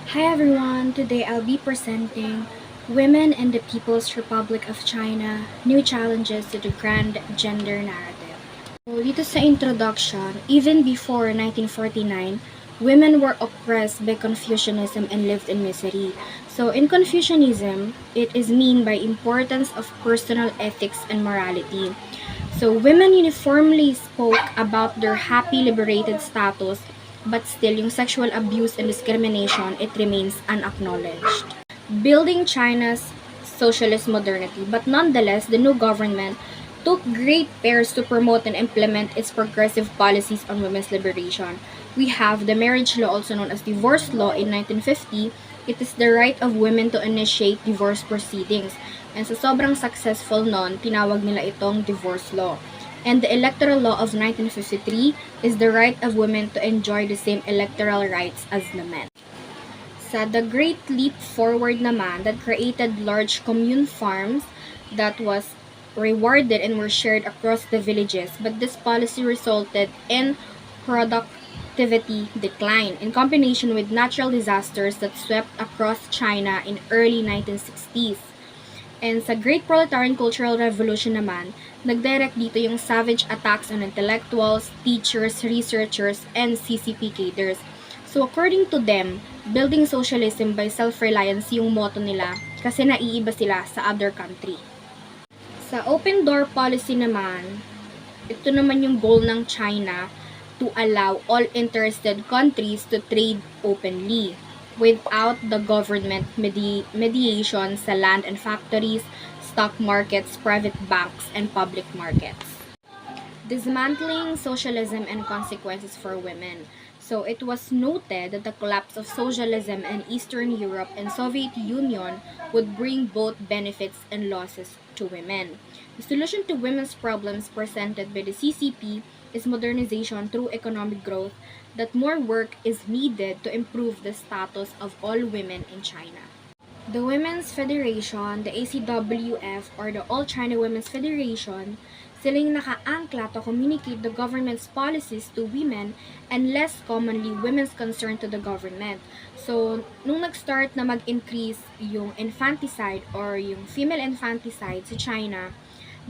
Hi everyone, today I'll be presenting Women in the People's Republic of China, New Challenges to the Grand Gender Narrative. So, dito sa introduction, even before 1949, women were oppressed by Confucianism and lived in misery. So in Confucianism, it is mean by importance of personal ethics and morality. So women uniformly spoke about their happy liberated status, but still yung sexual abuse and discrimination, it remains unacknowledged. Building China's socialist modernity, but nonetheless, the new government took great pains to promote and implement its progressive policies on women's liberation. We have the marriage law, also known as divorce law, in 1950. It is the right of women to initiate divorce proceedings. And sa sobrang successful nun, tinawag nila itong divorce law. And the electoral law of 1953 is the right of women to enjoy the same electoral rights as the men. Sa The Great Leap Forward naman, that created large commune farms that was rewarded and were shared across the villages, but this policy resulted in productivity decline in combination with natural disasters that swept across China in early 1960s. And sa Great Proletarian Cultural Revolution naman, nagdirect dito yung savage attacks on intellectuals, teachers, researchers, and CCP cadres. So according to them, building socialism by self-reliance yung motto nila kasi naiiba sila sa other country. Sa open door policy naman, ito naman yung goal ng China to allow all interested countries to trade openly without the government mediation sa land and factories, stock markets, private banks, and public markets. Dismantling socialism and consequences for women. So it was noted that the collapse of socialism in Eastern Europe and Soviet Union would bring both benefits and losses to women. The solution to women's problems presented by the CCP is modernization through economic growth, that more work is needed to improve the status of all women in China. The Women's Federation, the ACWF, or the All China Women's Federation, sila yung nakaangkla to communicate the government's policies to women and less commonly women's concern to the government. So, nung nag-start na mag-increase yung infanticide or yung female infanticide sa China,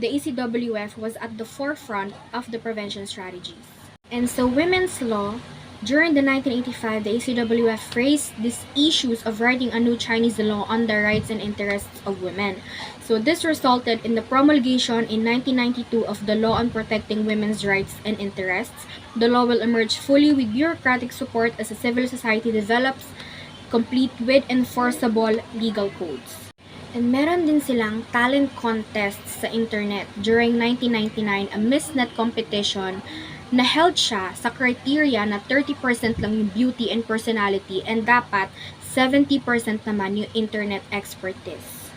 the ACWF was at the forefront of the prevention strategies. And so, women's law, during the 1985, the ACWF raised these issues of writing a new Chinese law on the rights and interests of women. So this resulted in the promulgation in 1992 of the Law on Protecting Women's Rights and Interests. The law will emerge fully with bureaucratic support as a civil society develops, complete with enforceable legal codes. And meron din silang talent contests sa internet during 1999, a Miss Net competition na held siya sa criteria na 30% lang yung beauty and personality and dapat 70% naman yung internet expertise.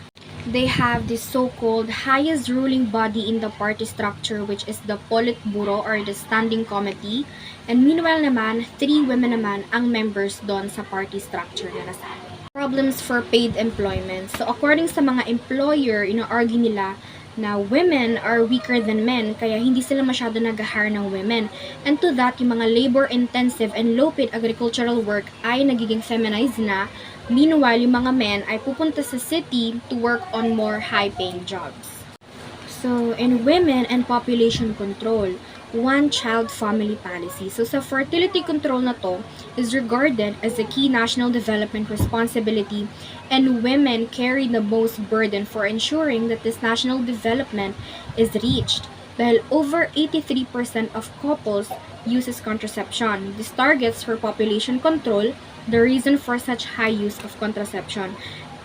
They have the so-called highest ruling body in the party structure, which is the Politburo or the Standing Committee. And meanwhile naman, 3 women naman ang members doon sa party structure na nasabi. Problems for paid employment. So according sa mga employer, ino-argue nila na women are weaker than men, kaya hindi sila masyado nag-hire ng women. And to that, yung mga labor-intensive and low-paid agricultural work ay nagiging feminized na. Meanwhile, yung mga men ay pupunta sa city to work on more high-paying jobs. So, in women and population control, one-child family policy. So, sa fertility control na to is regarded as a key national development responsibility, and women carry the most burden for ensuring that this national development is reached. Dahil over 83% of couples uses contraception. This targets for population control the reason for such high use of contraception.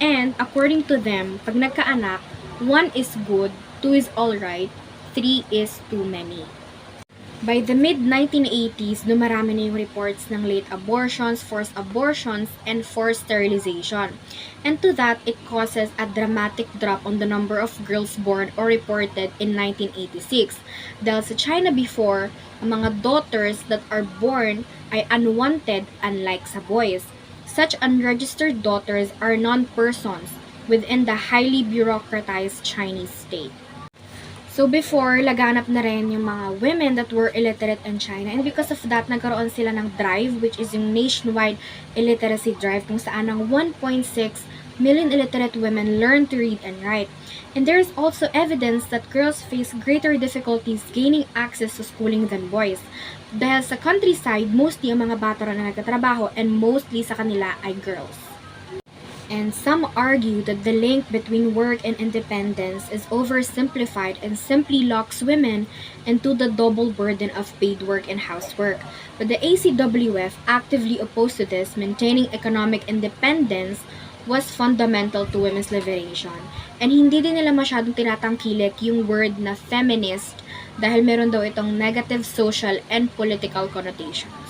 And according to them, pag nagkaanak, 1 is good, 2 is alright, 3 is too many. By the mid-1980s, dumarami na yung reports ng late abortions, forced abortions, and forced sterilization. And to that, it causes a dramatic drop on the number of girls born or reported in 1986. Dahil sa China before, ang mga daughters that are born ay unwanted unlike sa boys. Such unregistered daughters are non-persons within the highly bureaucratized Chinese state. So before, laganap na rin yung mga women that were illiterate in China. And because of that, nagkaroon sila ng drive, which is yung nationwide illiteracy drive, kung saan ang 1.6 million illiterate women learn to read and write. And there is also evidence that girls face greater difficulties gaining access to schooling than boys. Dahil sa countryside, mostly ang mga bata na nagtatrabaho and mostly sa kanila ay girls. And some argue that the link between work and independence is oversimplified and simply locks women into the double burden of paid work and housework. But the ACWF actively opposed to this, maintaining economic independence was fundamental to women's liberation. And hindi din nila masyadong tinatangkilik yung word na feminist dahil meron daw itong negative social and political connotations.